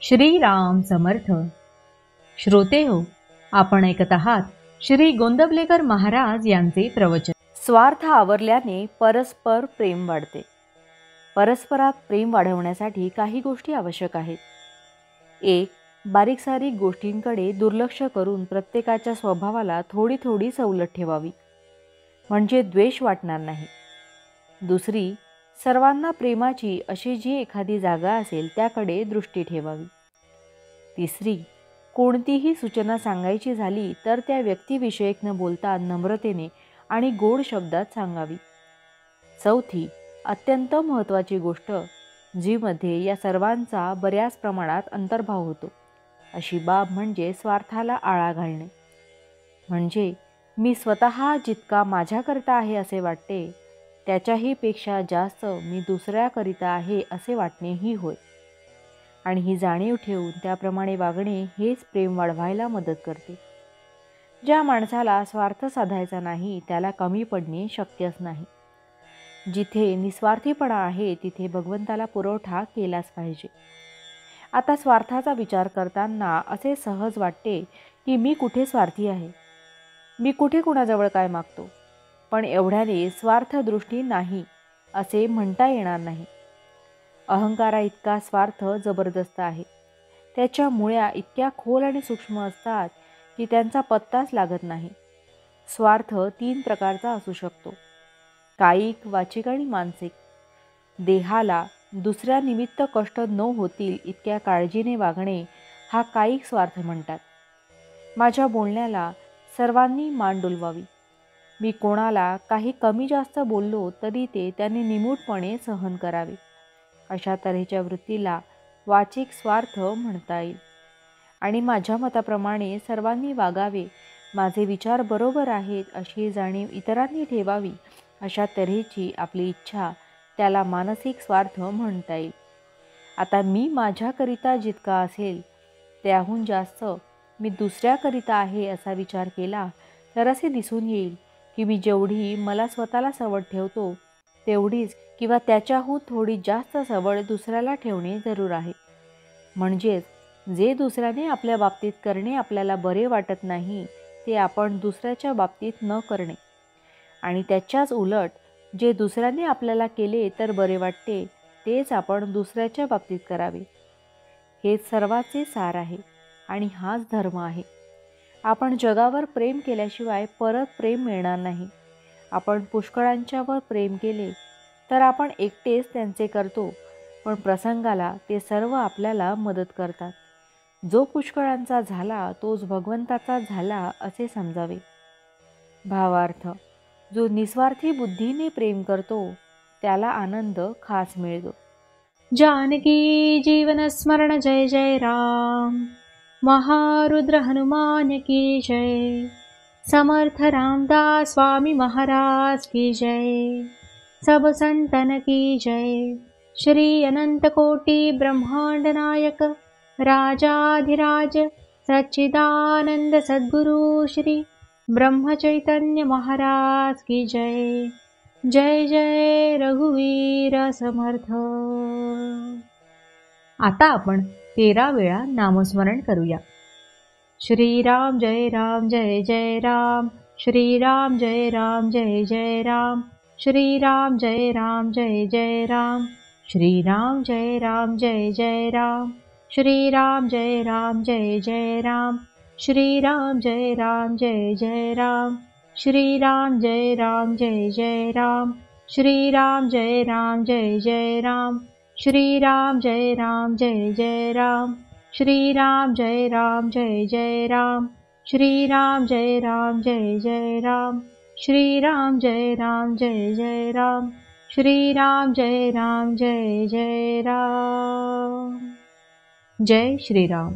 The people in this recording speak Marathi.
श्रीराम समर्थ. श्रोते हो, आपण ऐकत आहात श्री गोंदवलेकर महाराज यांचे प्रवचन. स्वार्थ आवरल्याने परस्पर प्रेम वाढते. परस्परात प्रेम वाढवण्यासाठी काही गोष्टी आवश्यक आहेत. एक, बारीक सारीक गोष्टींकडे दुर्लक्ष करून प्रत्येकाच्या स्वभावाला थोडी थोडी सवलत ठेवावी, म्हणजे द्वेष वाटणार नाही. दुसरी, सर्वांना प्रेमाची अशी जी एखादी जागा असेल त्याकडे दृष्टी ठेवावी. तिसरी, कोणतीही सूचना सांगायची झाली तर त्या व्यक्तिविषयक न बोलता नम्रतेने आणि गोड शब्दात सांगावी. चौथी, अत्यंत महत्त्वाची गोष्ट, जीमध्ये या सर्वांचा बऱ्याच प्रमाणात अंतर्भाव होतो, अशी बाब म्हणजे स्वार्थाला आळा घालणे. म्हणजे मी स्वतः जितका माझ्याकरिता आहे असे वाटते, त्याच्याही पेक्षा जास्त मी दुसऱ्याकरिता आहे असे वाटणेही होय. आणि ही जाणीव ठेवून त्याप्रमाणे वागणे हेच प्रेम वाढवायला मदत करते. ज्या माणसाला स्वार्थ साधायचा नाही त्याला कमी पडणे शक्यच नाही. जिथे निस्वार्थीपणा आहे तिथे भगवंताला पुरवठा केलाच पाहिजे. आता स्वार्थाचा विचार करताना असे सहज वाटते की मी कुठे स्वार्थी आहे, मी कुठे कुणाजवळ काय मागतो. पण एवढ्याने स्वार्थदृष्टी नाही असे म्हणता येणार नाही. अहंकारा इतका स्वार्थ जबरदस्त आहे. त्याच्या मुळ्या इतक्या खोल आणि सूक्ष्म असतात की त्यांचा पत्ताच लागत नाही. स्वार्थ 3 प्रकारचा असू शकतो: कायिक, वाचिक आणि मानसिक. देहाला दुसऱ्या निमित्त कष्ट न होतील इतक्या काळजीने वागणे हा कायिक स्वार्थ म्हणतात. माझ्या बोलण्याला सर्वांनी मान डोलवावी. मी कोणाला काही कमी जास्त बोललो तरी ते त्यांनी निमूटपणे सहन करावे. अशा तऱ्हेच्या वृत्तीला वाचिक स्वार्थ म्हणता येईल. आणि माझ्या मताप्रमाणे सर्वांनी वागावे, माझे विचार बरोबर आहेत अशी जाणीव इतरांनी ठेवावी, अशा तऱ्हेची आपली इच्छा, त्याला मानसिक स्वार्थ म्हणता येईल. आता मी माझ्याकरिता जितका असेल त्याहून जास्त मी दुसऱ्याकरिता आहे असा विचार केला तर असे दिसून येईल की मी जेवढी मला स्वतःला सवड ठेवतो तेवढीच किंवा त्याच्याहून थोडी जास्त सवड दुसऱ्याला ठेवणे जरूर आहे. म्हणजेच जे दुसऱ्याने आपल्या बाबतीत करणे आपल्याला बरे वाटत नाही ते आपण दुसऱ्याच्या बाबतीत न करणे, आणि त्याच्याच उलट जे दुसऱ्याने आपल्याला केले तर बरे वाटते तेच आपण दुसऱ्याच्या बाबतीत करावे. हेच सर्वाचे सार आहे आणि हाच धर्म आहे. आपण जगावर प्रेम केल्याशिवाय परत प्रेम मिळणार नाही. आपण पुष्कळांच्यावर प्रेम केले तर आपण एकटेच त्यांचे करतो, पण प्रसंगाला ते सर्व आपल्याला मदत करतात. जो पुष्कळांचा झाला तोच भगवंताचा झाला असे समजावे. भावार्थ, जो निस्वार्थी बुद्धीने प्रेम करतो त्याला आनंद खास मिळतो. जानकी जीवन स्मरण जय जय राम. महारुद्र हनुमान की जय. समर्थ रामदास स्वामी महाराज की जय. सब संतन की जय. श्री अनंत कोटि ब्रह्मांड नायक राजाधिराज सच्चिदानंद सद्गुरु श्री ब्रह्म चैतन्य महाराज की जय. जय जय रघुवीर समर्थ. आता आपण 13 वेळा नामस्मरण करूया. श्रीराम जय राम जय जय राम. श्रीराम जय राम जय जय राम. श्रीराम जय राम जय जय राम. श्रीराम जय राम जय जय राम. श्रीराम जय राम जय जय राम. श्रीराम जय राम जय जय राम. श्रीराम जय राम जय जय राम. श्रीराम जय राम जय जय राम. श्रीराम जय राम जय जय राम. श्रीराम जय राम जय जय राम. श्रीराम जय राम जय जय राम. श्रीराम जय राम जय जय राम. श्रीराम जय राम जय जय राम. जय श्रीराम.